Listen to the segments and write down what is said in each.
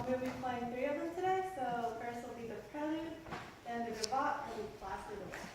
We'll be playing 3 of them today. So first will be the prelude, then the gavotte, and lastly the waltz.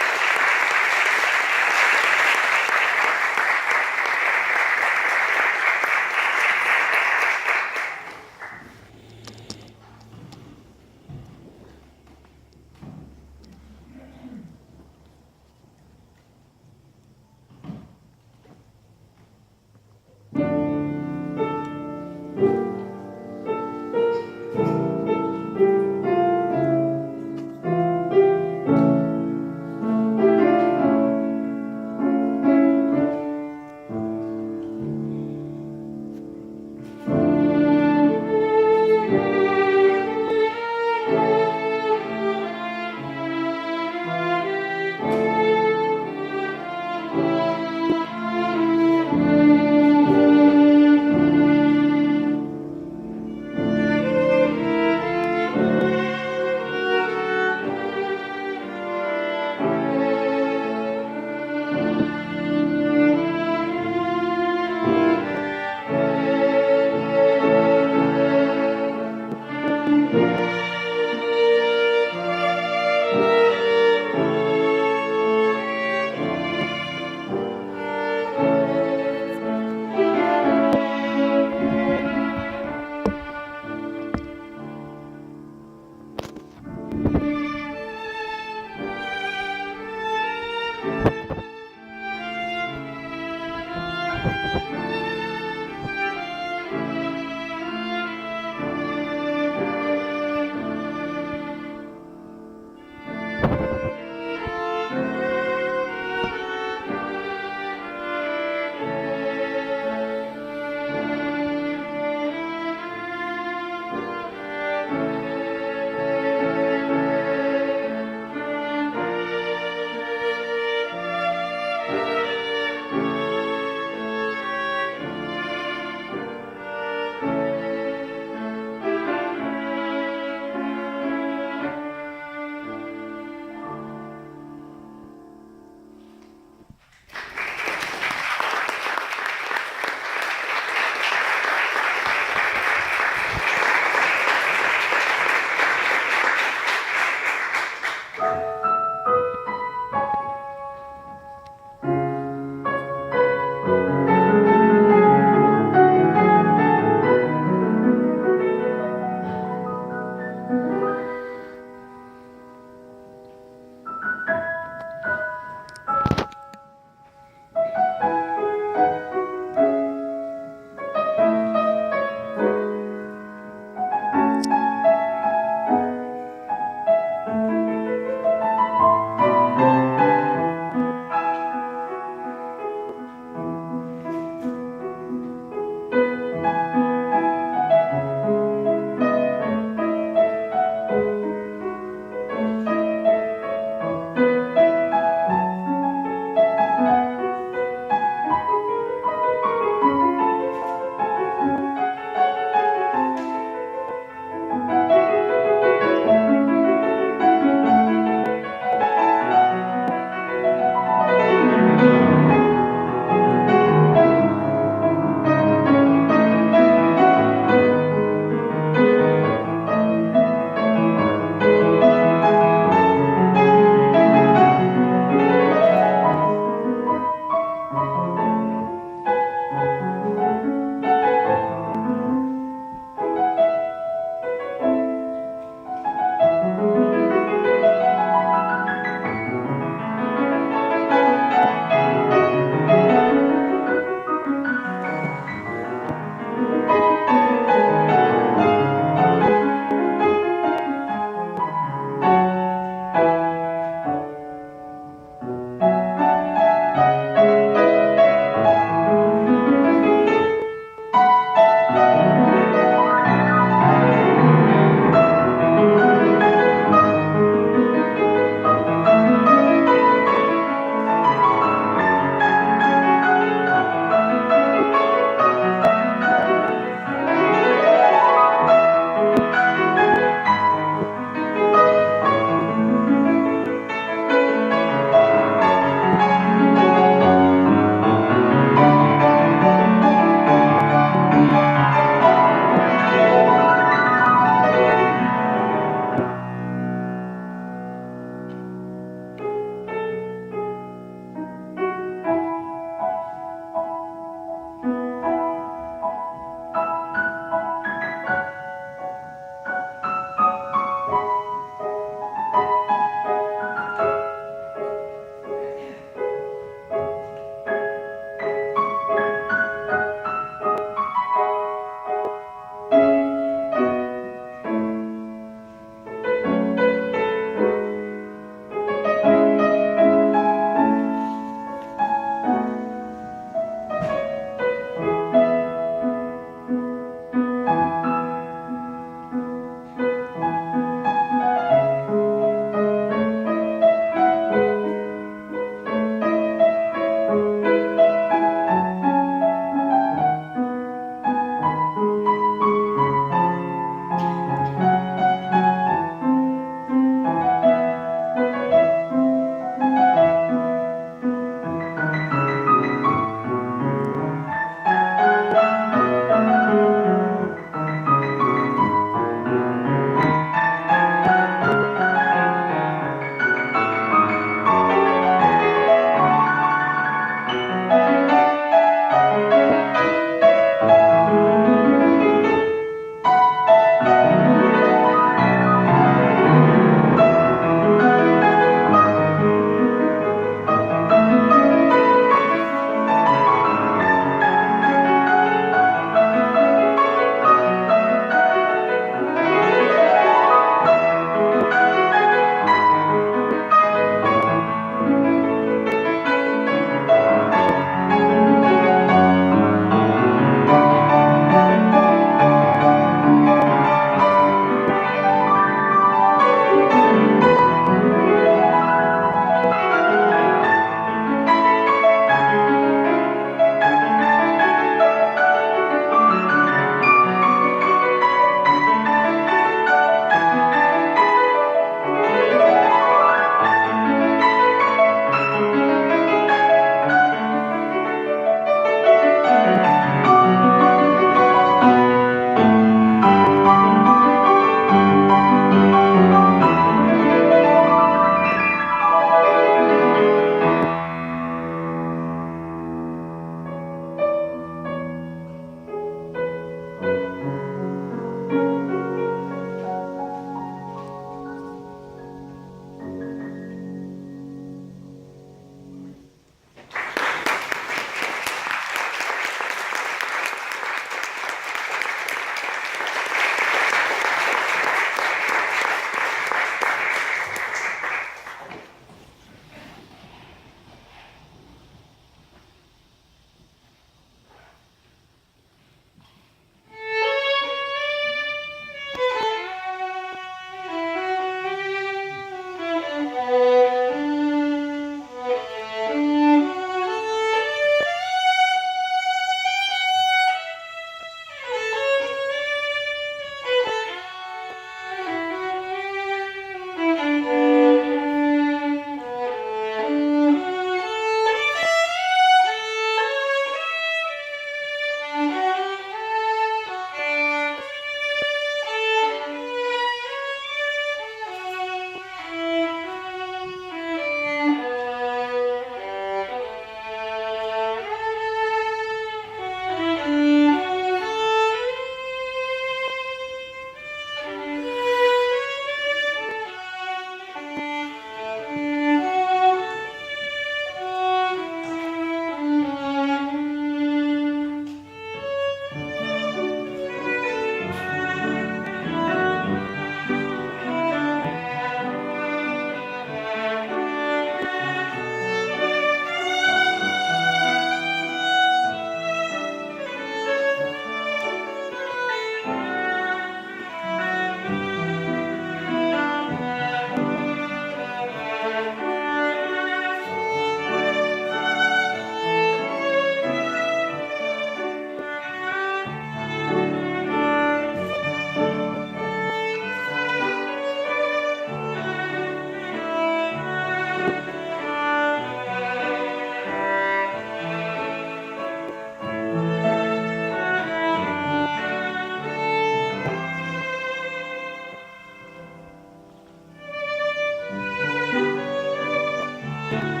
Burned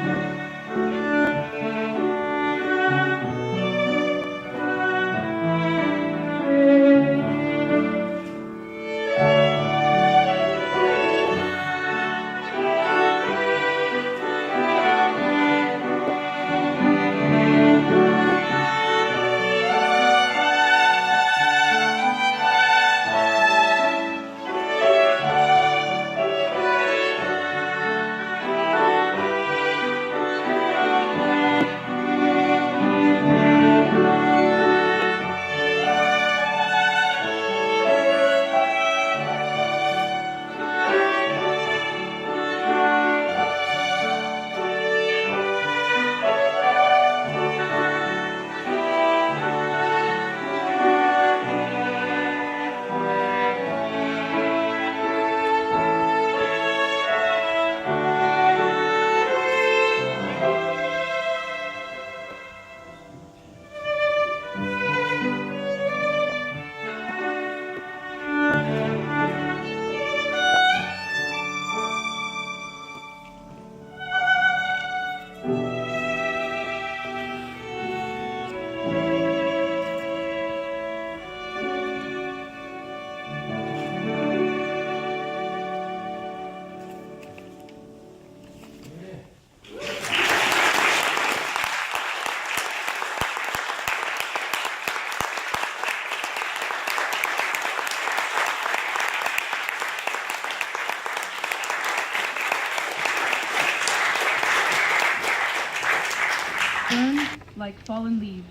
Like Fallen Leaves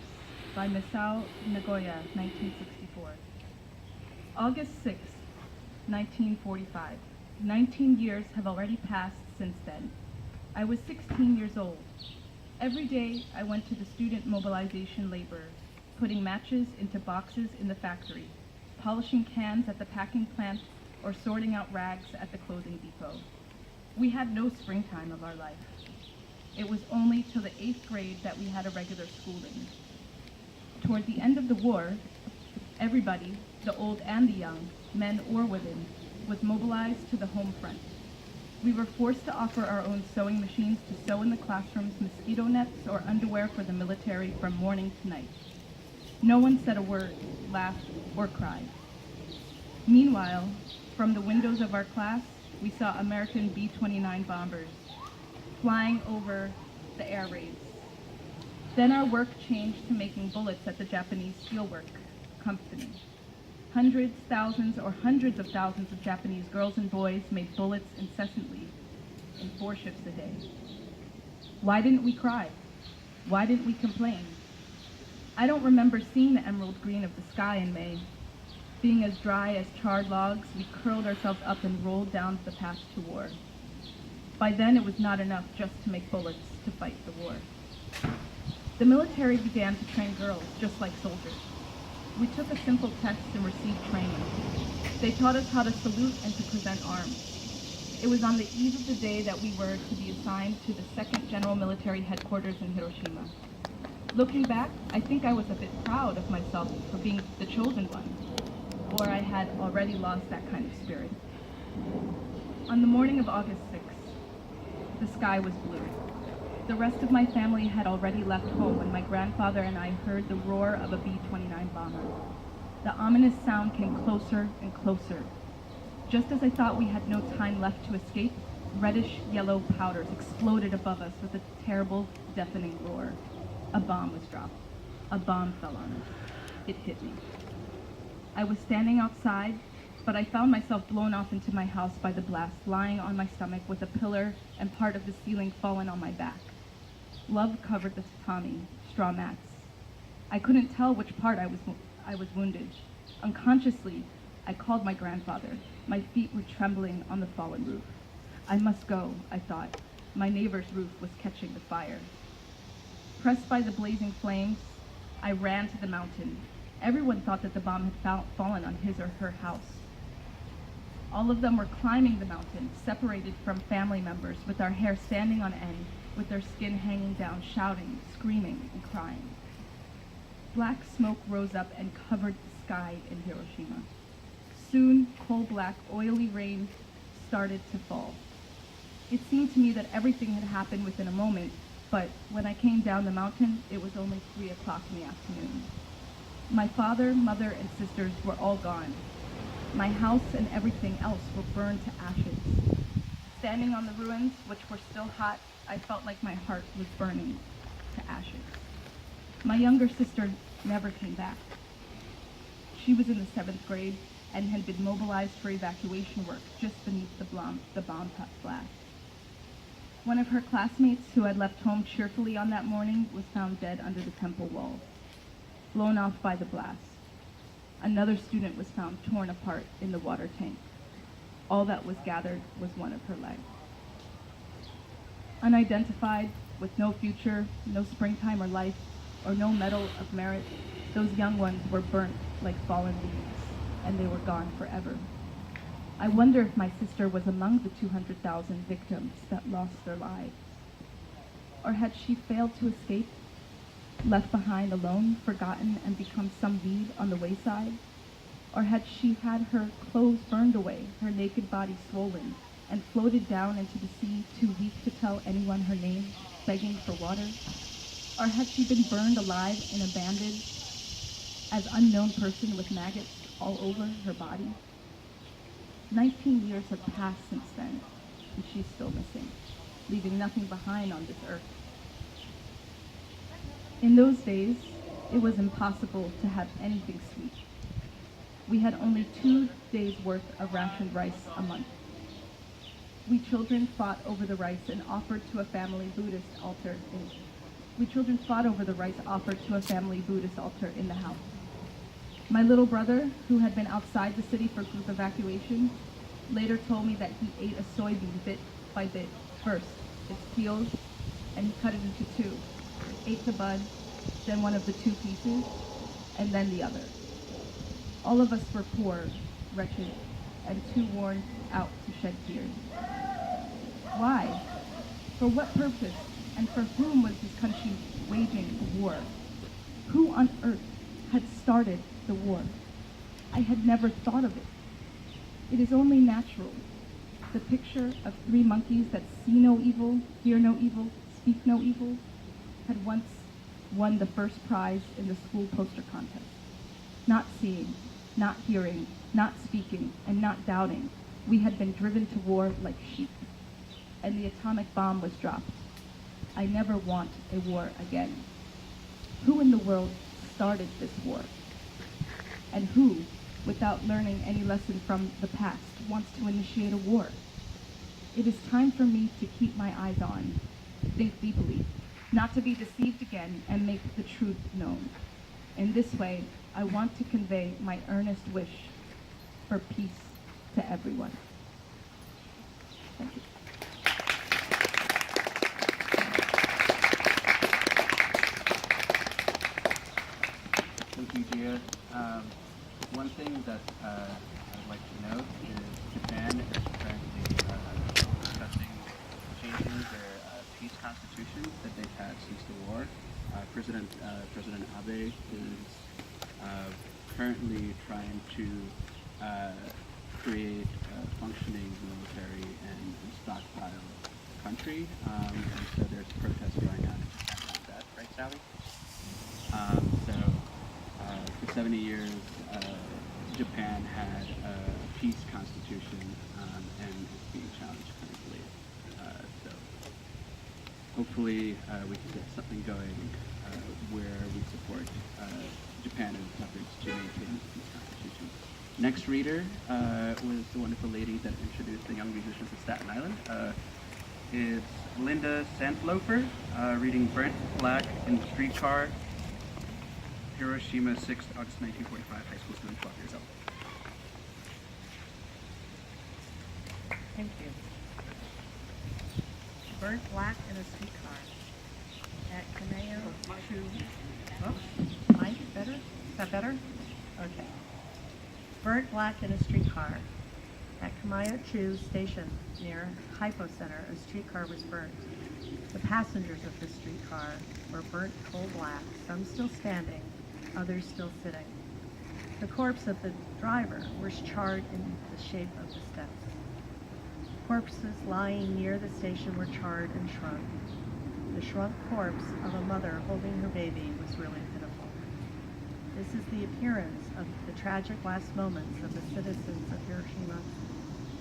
by Misao Nagoya, 1964. August 6, 1945. 19 years have already passed since then. I was 16 years old. Every day I went to the student mobilization labor, putting matches into boxes in the factory, polishing cans at the packing plant, or sorting out rags at the clothing depot. We had no springtime of our life. It was only till the 8th grade that we had a regular schooling. Toward the end of the war, everybody, the old and the young, men or women, was mobilized to the home front. We were forced to offer our own sewing machines to sew in the classrooms mosquito nets or underwear for the military from morning to night. No one said a word, laughed, or cried. Meanwhile, from the windows of our class, we saw American B-29 bombers flying over the air raids. Then our work changed to making bullets at the Japanese Steelwork Company. Hundreds, thousands, or hundreds of thousands of Japanese girls and boys made bullets incessantly in 4 shifts a day. Why didn't we cry? Why didn't we complain? I don't remember seeing the emerald green of the sky in May. Being as dry as charred logs, we curled ourselves up and rolled down the path to war. By then, it was not enough just to make bullets to fight the war. The military began to train girls just like soldiers. We took a simple test and received training. They taught us how to salute and to present arms. It was on the eve of the day that we were to be assigned to the 2nd General Military Headquarters in Hiroshima. Looking back, I think I was a bit proud of myself for being the chosen one, or I had already lost that kind of spirit. On the morning of August 6th, the sky was blue. The rest of my family had already left home when my grandfather and I heard the roar of a B-29 bomber. The ominous sound came closer and closer. Just as I thought we had no time left to escape, reddish-yellow powders exploded above us with a terrible, deafening roar. A bomb was dropped. A bomb fell on us. It hit me. I was standing outside, but I found myself blown off into my house by the blast, lying on my stomach with a pillar and part of the ceiling fallen on my back. Love covered the tatami, straw mats. I couldn't tell which part I was wounded. Unconsciously, I called my grandfather. My feet were trembling on the fallen roof. I must go, I thought. My neighbor's roof was catching the fire. Pressed by the blazing flames, I ran to the mountain. Everyone thought that the bomb had fallen on his or her house. All of them were climbing the mountain, separated from family members, with our hair standing on end, with their skin hanging down, shouting, screaming, and crying. Black smoke rose up and covered the sky in Hiroshima. Soon, coal-black, oily rain started to fall. It seemed to me that everything had happened within a moment, but when I came down the mountain, it was only 3 o'clock in the afternoon. My father, mother, and sisters were all gone. My house and everything else were burned to ashes. Standing on the ruins, which were still hot, I felt like my heart was burning to ashes. My younger sister never came back. She was in the 7th grade and had been mobilized for evacuation work just beneath the bomb blast. One of her classmates who had left home cheerfully on that morning was found dead under the temple wall, blown off by the blast. Another student was found torn apart in the water tank. All that was gathered was one of her legs. Unidentified, with no future, no springtime or life, or no medal of merit, those young ones were burnt like fallen leaves, and they were gone forever. I wonder if my sister was among the 200,000 victims that lost their lives. Or had she failed to escape, left behind alone, forgotten, and become some weed on the wayside? Or had she had her clothes burned away, her naked body swollen, and floated down into the sea, too weak to tell anyone her name, begging for water? Or had she been burned alive and abandoned as unknown person with maggots all over her body? 19 years have passed since then, and she's still missing, leaving nothing behind on this earth. In those days, it was impossible to have anything sweet. We had only 2 days' worth of rationed rice a month. We children fought over the rice and offered to a family Buddhist altar in the house. My little brother, who had been outside the city for group evacuation, later told me that he ate a soybean bit by bit. First, its peels, and he cut it into 2. Ate the bud, then one of the 2 pieces, and then the other. All of us were poor, wretched, and too worn out to shed tears. Why? For what purpose and for whom was this country waging a war? Who on earth had started the war? I had never thought of it. It is only natural. The picture of 3 monkeys that see no evil, hear no evil, speak no evil, had once won the first prize in the school poster contest. Not seeing, not hearing, not speaking, and not doubting, we had been driven to war like sheep. And the atomic bomb was dropped. I never want a war again. Who in the world started this war? And who, without learning any lesson from the past, wants to initiate a war? It is time for me to keep my eyes on, think deeply, not to be deceived again, and make the truth known. In this way, I want to convey my earnest wish for peace to everyone. Thank you. Thank you, Gia. One thing that I'd like to note is Japan is currently discussing changing their peace constitution that they've had since the war. President Abe is currently trying to create a functioning military and stockpile country, and so there's protests going on in Japan about that, right, Sally? For 70 years, Japan had a peace constitution, and it's being challenged currently. So hopefully we can get something going where we support Japan in its efforts to maintain the peace constitution. Next reader was the wonderful lady that introduced the young musicians of Staten Island. It's Linda Sandlofer, reading Burnt Black in the Streetcar, Hiroshima, 6th August 1945, high school student, 12 years old. Thank you. Burnt black in a streetcar at Kaneo Chu. Oops, Mike, better? Is that better? Okay. Burnt black in a streetcar at Kamayo-chu Station near Hypo Center. A streetcar was burnt. The passengers of this streetcar were burnt coal black, some still standing, others still sitting. The corpse of the driver was charred in the shape of the steps. corpses lying near the station were charred and shrunk. The shrunk corpse of a mother holding her baby was really pitiful. This is the appearance of the tragic last moments of the citizens of Hiroshima,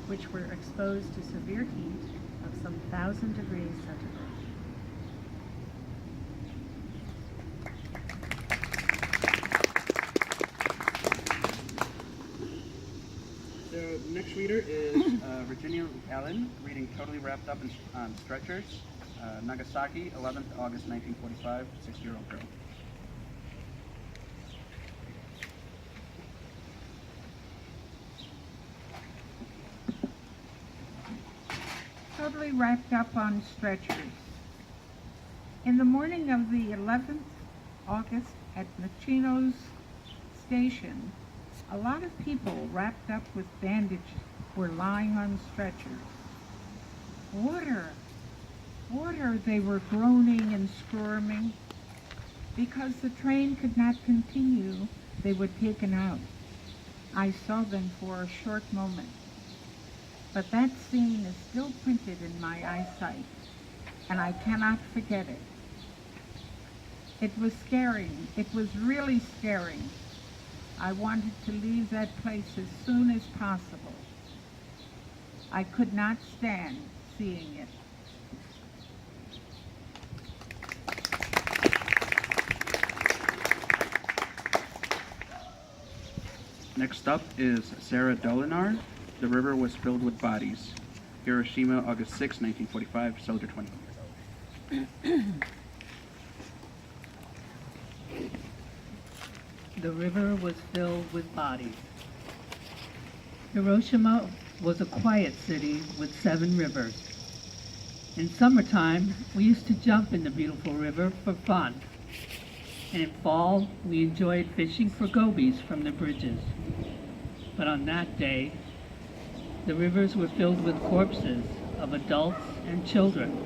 which were exposed to severe heat of some 1,000 degrees centigrade. So the next reader is Virginia Allen, reading Totally Wrapped Up on Stretchers, Nagasaki, 11th August 1945, 6-year-old girl. Totally wrapped up on stretchers. In the morning of the 11th August at Machino's station, a lot of people wrapped up with bandages were lying on stretchers. Water! Water, they were groaning and squirming. Because the train could not continue, they were taken out. I saw them for a short moment. But that scene is still printed in my eyesight, and I cannot forget it. It was scaring. It was really scaring. I wanted to leave that place as soon as possible. I could not stand seeing it. Next up is Sarah Dolinar. The river was filled with bodies. Hiroshima, August 6, 1945, Soldier 20. The river was filled with bodies. Hiroshima was a quiet city with 7 rivers. In summertime, we used to jump in the beautiful river for fun. And in fall, we enjoyed fishing for gobies from the bridges. But on that day, the rivers were filled with corpses of adults and children,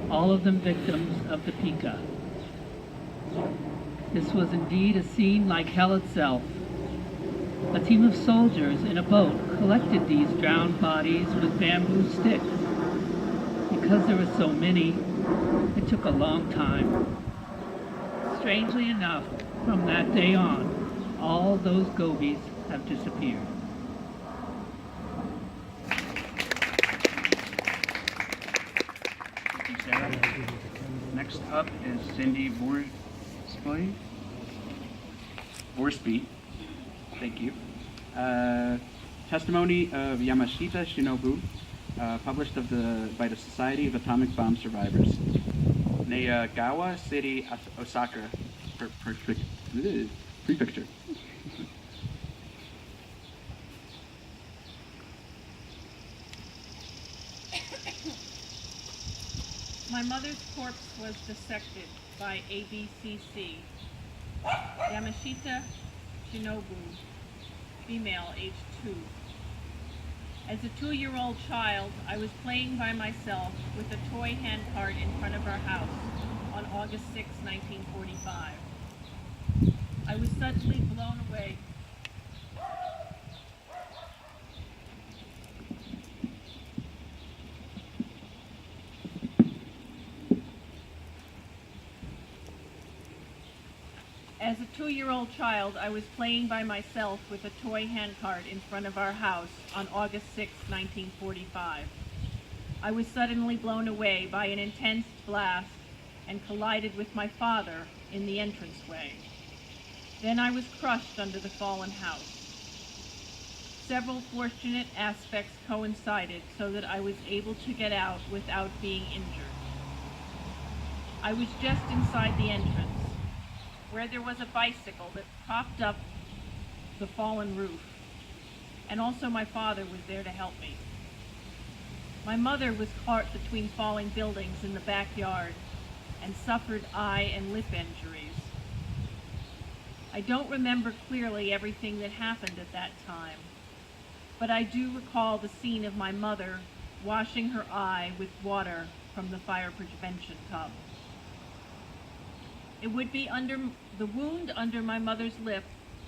all of them victims of the Pika. This was indeed a scene like hell itself. A team of soldiers in a boat collected these drowned bodies with bamboo sticks. Because there were so many, it took a long time. Strangely enough, from that day on, all those gobies have disappeared. Sarah. Next up is Cindy Borsby. Thank you. Testimony of Yamashita Shinobu, published by the Society of Atomic Bomb Survivors. Nayagawa City, Osaka, Prefecture. My mother's corpse was dissected by ABCC. Yamashita Shinobu, female, age 2. As a 2-year-old child, I was playing by myself with a toy handcart in front of our house on August 6, 1945. I was suddenly blown away. As a 2-year-old child, I was playing by myself with a toy handcart in front of our house on August 6, 1945. I was suddenly blown away by an intense blast and collided with my father in the entranceway. Then I was crushed under the fallen house. Several fortunate aspects coincided so that I was able to get out without being injured. I was just inside the entrance, where there was a bicycle that propped up the fallen roof, and also my father was there to help me. My mother was caught between falling buildings in the backyard and suffered eye and lip injuries. I don't remember clearly everything that happened at that time, but I do recall the scene of my mother washing her eye with water from the fire prevention tub. It would be the wound under my mother's lip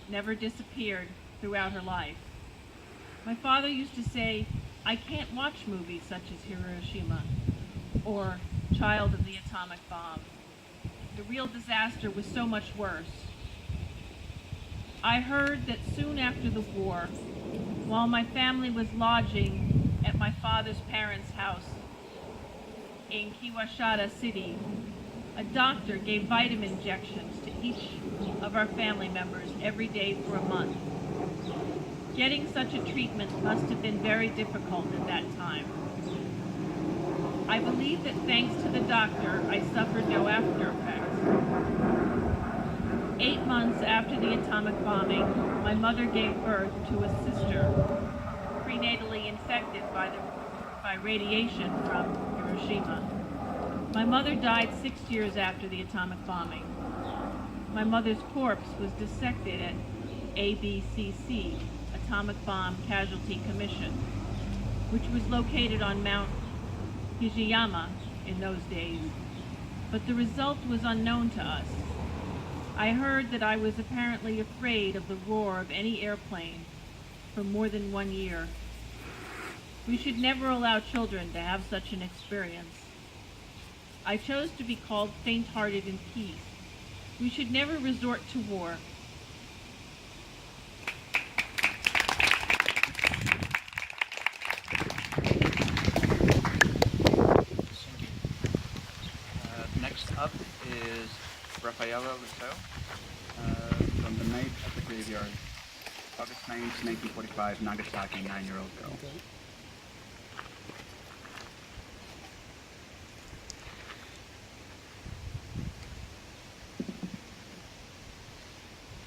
never disappeared throughout her life. My father used to say, I can't watch movies such as Hiroshima or Child of the Atomic Bomb. The real disaster was so much worse. I heard that soon after the war, while my family was lodging at my father's parents' house in Kiwashada City, a doctor gave vitamin injections to each of our family members every day for a month. Getting such a treatment must have been very difficult at that time. I believe that thanks to the doctor, I suffered no after effects. 8 months after the atomic bombing, my mother gave birth to a sister, prenatally infected by radiation from Hiroshima. My mother died 6 years after the atomic bombing. My mother's corpse was dissected at ABCC, Atomic Bomb Casualty Commission, which was located on Mount Hijiyama in those days, but the result was unknown to us. I heard that I was apparently afraid of the roar of any airplane for more than 1 year. We should never allow children to have such an experience. I chose to be called faint-hearted in peace. We should never resort to war. Next up is Rafaela Rousseau from the night at the graveyard, August 9th, 1945, Nagasaki, 9-year-old girl.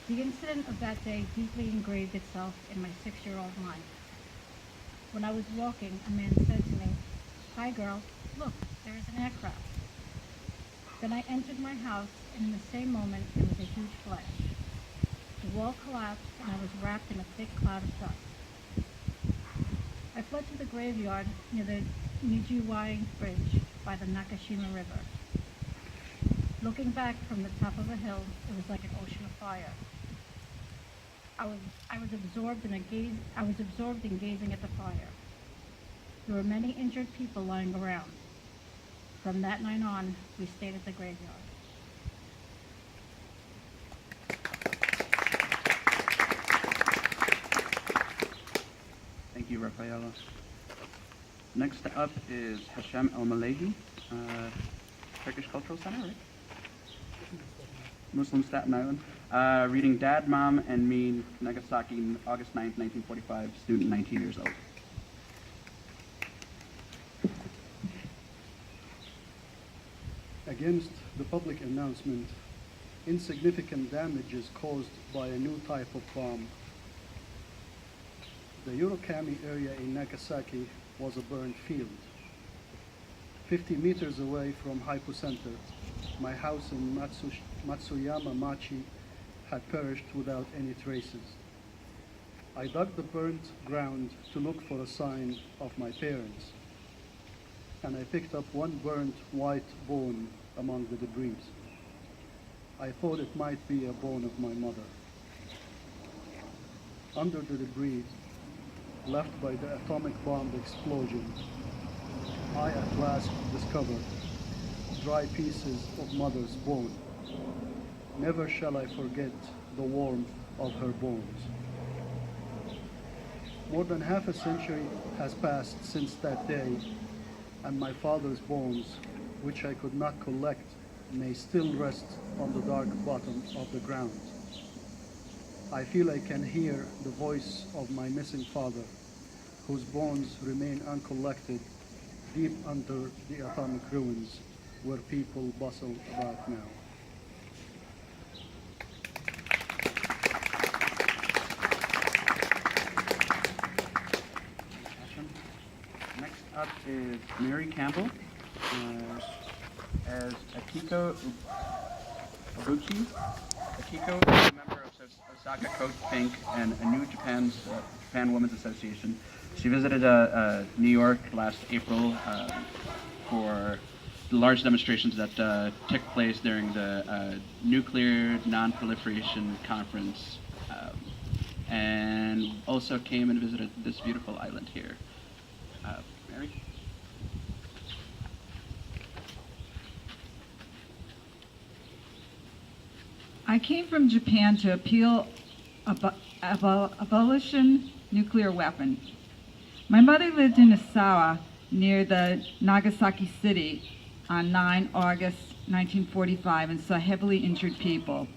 The incident of that day deeply engraved itself in my 6-year-old mind. When I was walking, a man said to me, "Hi girl, look, there is an aircraft." Then I entered my house, and in the same moment there was a huge flash. The wall collapsed, and I was wrapped in a thick cloud of dust. I fled to the graveyard near the Nijiwai Bridge by the Nakashima River. Looking back from the top of a hill, it was like an ocean of fire. I was absorbed in gazing at the fire. There were many injured people lying around. From that night on, we stayed at the graveyard. Thank you, Rafaela. Next up is Hashem El-Malehi, Turkish Cultural Center, right? Muslim Staten Island. Reading Dad, Mom, and Me, Nagasaki, August 9th, 1945, student 19 years old. Against the public announcement, insignificant damages caused by a new type of bomb. The Urokami area in Nagasaki was a burned field. 50 meters away from Hypocenter, my house in Matsuyama Machi had perished without any traces. I dug the burnt ground to look for a sign of my parents, and I picked up one burnt white bone among the debris. I thought it might be a bone of my mother. Under the debris left by the atomic bomb explosion, I at last discovered dry pieces of mother's bone. Never shall I forget the warmth of her bones. More than half a century has passed since that day, and my father's bones, which I could not collect, may still rest on the dark bottom of the ground. I feel I can hear the voice of my missing father, whose bones remain uncollected deep under the atomic ruins where people bustle about now. Next up is Mary Campbell as Akiko Obuchi. Akiko is a member of Osaka Coast Pink and a New Japan Women's Association. She visited New York last April for the large demonstrations that took place during the Nuclear Non-Proliferation Conference, and also came and visited this beautiful island here. Mary? I came from Japan to appeal abolition nuclear weapon. My mother lived in Isawa near the Nagasaki city on 9 August 1945 and saw heavily injured people.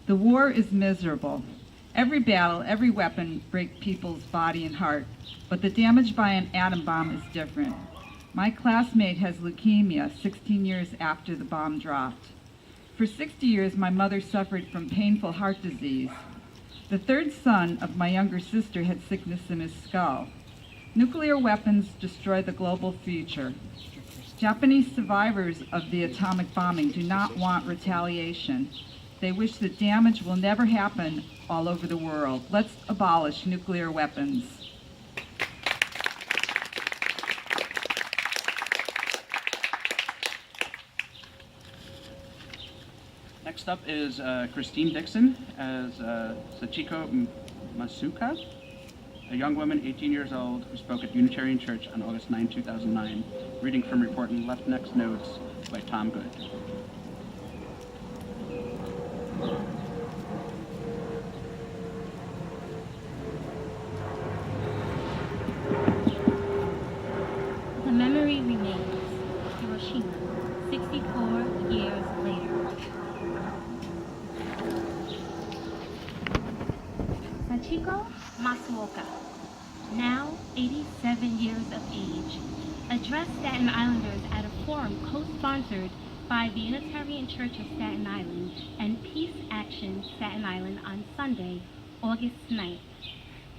The war is miserable. Every battle, every weapon breaks people's body and heart, but the damage by an atom bomb is different. My classmate has leukemia 16 years after the bomb dropped. For 60 years, my mother suffered from painful heart disease. The third son of my younger sister had sickness in his skull. Nuclear weapons destroy the global future. Japanese survivors of the atomic bombing do not want retaliation. They wish that damage will never happen all over the world. Let's abolish nuclear weapons. Next up is Christine Dixon as Sachiko Masuka, a young woman, 18 years old, who spoke at Unitarian Church on August 9, 2009, reading from report in Left Next Notes by Tom Good. The memory remains. Hiroshima, 64 years later. Sachiko Masuoka, now 87 years of age, addressed Staten Islanders at a forum co-sponsored by the Unitarian Church of Staten Island and Peace Action Staten Island on Sunday, August 9th,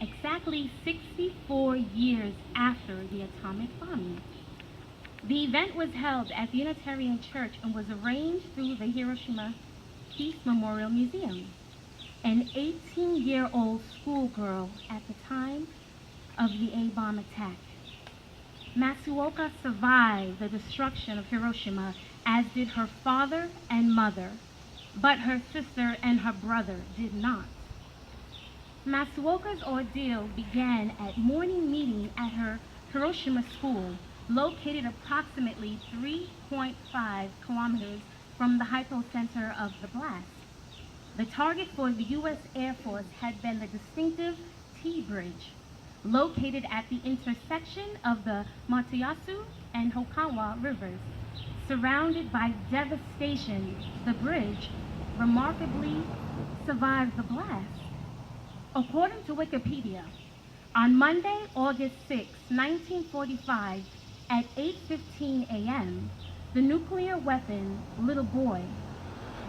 exactly 64 years after the atomic bombing. The event was held at the Unitarian Church and was arranged through the Hiroshima Peace Memorial Museum. An 18-year-old schoolgirl at the time of the A-bomb attack. Masuoka survived the destruction of Hiroshima, as did her father and mother, but her sister and her brother did not. Masuoka's ordeal began at morning meeting at her Hiroshima school, located approximately 3.5 kilometers from the hypocenter of the blast. The target for the U.S. Air Force had been the distinctive T-Bridge, located at the intersection of the Matayasu and Hokawa rivers. Surrounded by devastation, the bridge remarkably survived the blast. According to Wikipedia, on Monday, August 6, 1945, at 8:15 a.m., the nuclear weapon Little Boy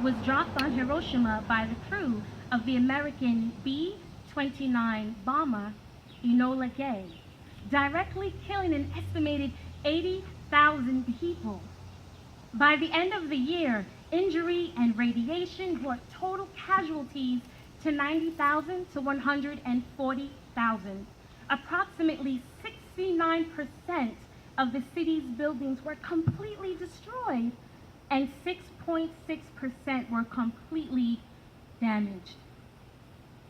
was dropped on Hiroshima by the crew of the American B-29 bomber Enola Gay, directly killing an estimated 80,000 people. By the end of the year, injury and radiation brought total casualties to 90,000 to 140,000. Approximately 69% of the city's buildings were completely destroyed, and 6.6% were completely damaged.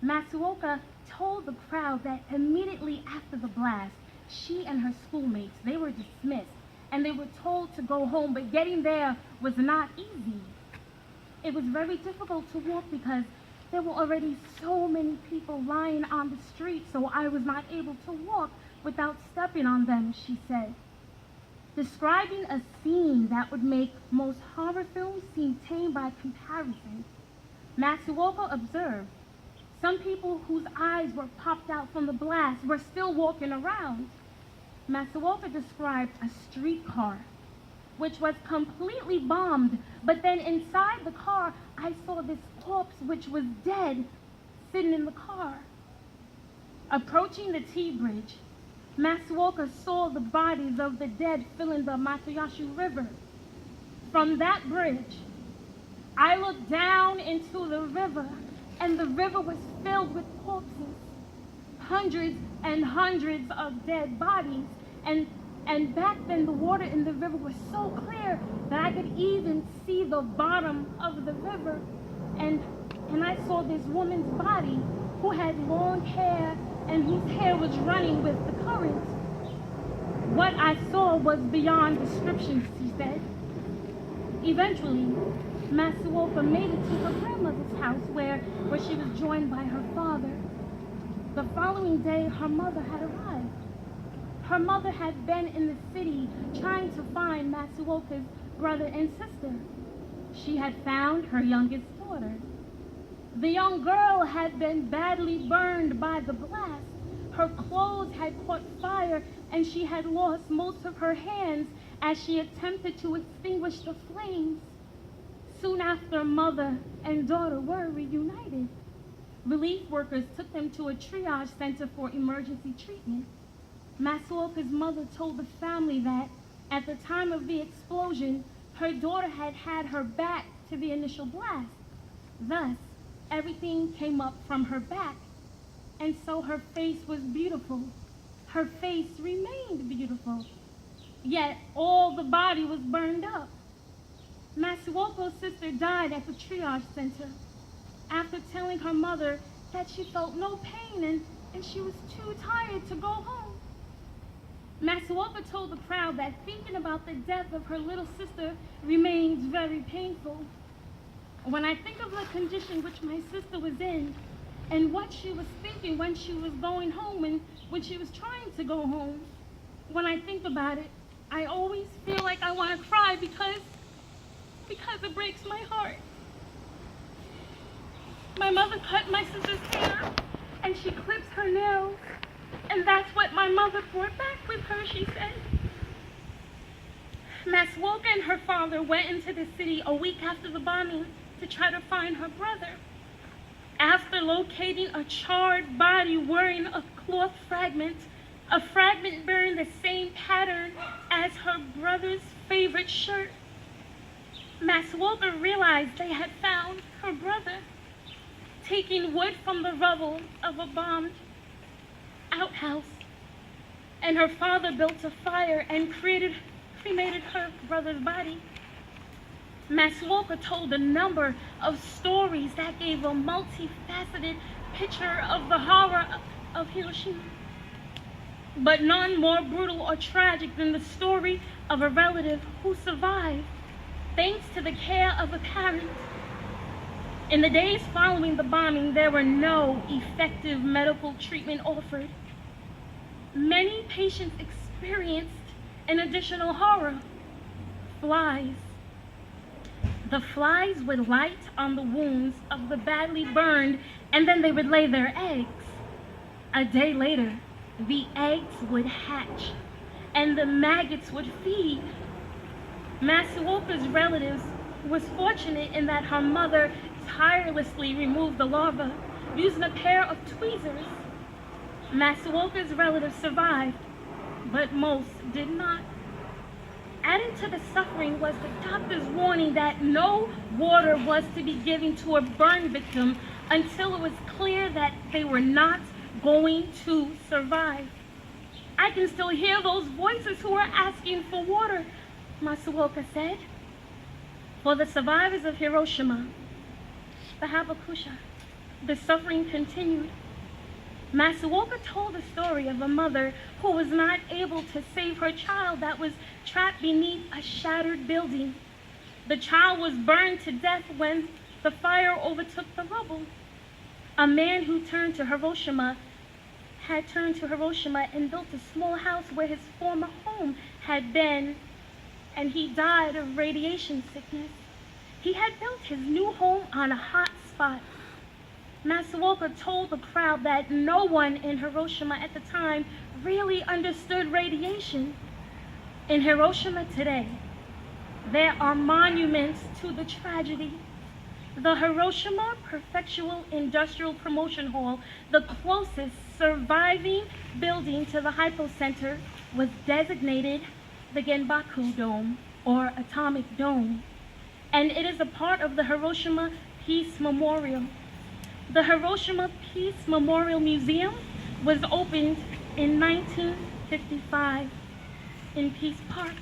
Masuoka told the crowd that immediately after the blast, she and her schoolmates, they were dismissed, and they were told to go home, but getting there was not easy. It was very difficult to walk because there were already so many people lying on the street, so I was not able to walk without stepping on them, she said. Describing a scene that would make most horror films seem tame by comparison, Masuoka observed, some people whose eyes were popped out from the blast were still walking around. Masuoka described a streetcar, which was completely bombed, but then inside the car, I saw this corpse which was dead, sitting in the car. Approaching the T-Bridge, Masuoka saw the bodies of the dead filling the Matayasu River. From that bridge, I looked down into the river, and the river was filled with corpses, hundreds and hundreds of dead bodies, and back then the water in the river was so clear that I could even see the bottom of the river, and I saw this woman's body who had long hair and whose hair was running with the current. What I saw was beyond description, she said. Eventually, Matsuoka made it to her grandmother's house where she was joined by her father. The following day, her mother had arrived. Her mother had been in the city trying to find Matsuoka's brother and sister. She had found her youngest daughter. The young girl had been badly burned by the blast. Her clothes had caught fire and she had lost most of her hands as she attempted to extinguish the flames. Soon after, mother and daughter were reunited. Relief workers took them to a triage center for emergency treatment. Matsuoka's mother told the family that at the time of the explosion, her daughter had had her back to the initial blast. Thus, everything came up from her back, and so her face was beautiful. Her face remained beautiful, yet all the body was burned up. Matsuoka's sister died at the triage center after telling her mother that she felt no pain and she was too tired to go home. Matsuoka told the crowd that thinking about the death of her little sister remains very painful. When I think of the condition which my sister was in and what she was thinking when she was going home and when she was trying to go home, when I think about it, I always feel like I want to cry because it breaks my heart. My mother cut my sister's hair and she clips her nails, and that's what my mother brought back with her, she said. Matsuoka and her father went into the city a week after the bombing to try to find her brother. After locating a charred body wearing a cloth fragment, a fragment bearing the same pattern as her brother's favorite shirt, Matsuoka realized they had found her brother. Taking wood from the rubble of a bombed outhouse, and her father built a fire and cremated her brother's body. Matsuoka told a number of stories that gave a multifaceted picture of the horror of Hiroshima, but none more brutal or tragic than the story of a relative who survived thanks to the care of a parent. In the days following the bombing, there were no effective medical treatment offered. Many patients experienced an additional horror: flies. The flies would light on the wounds of the badly burned, and then they would lay their eggs. A day later, the eggs would hatch, and the maggots would feed. Matsuoka's relatives was fortunate in that her mother tirelessly removed the larva using a pair of tweezers. Matsuoka's relatives survived, but most did not. Added to the suffering was the doctor's warning that no water was to be given to a burn victim until it was clear that they were not going to survive. I can still hear those voices who were asking for water, Matsuoka said. For the survivors of Hiroshima, the Habakusha, the suffering continued. Matsuoka told the story of a mother who was not able to save her child that was trapped beneath a shattered building. The child was burned to death when the fire overtook the rubble. A man who had turned to Hiroshima and built a small house where his former home had been, and he died of radiation sickness. He had built his new home on a hot spot. Matsuoka told the crowd that no one in Hiroshima at the time really understood radiation. In Hiroshima today, there are monuments to the tragedy. The Hiroshima Prefectural Industrial Promotion Hall, the closest surviving building to the hypocenter, was designated the Genbaku Dome, or Atomic Dome, and it is a part of the Hiroshima Peace Memorial. The Hiroshima Peace Memorial Museum was opened in 1955 in Peace Park.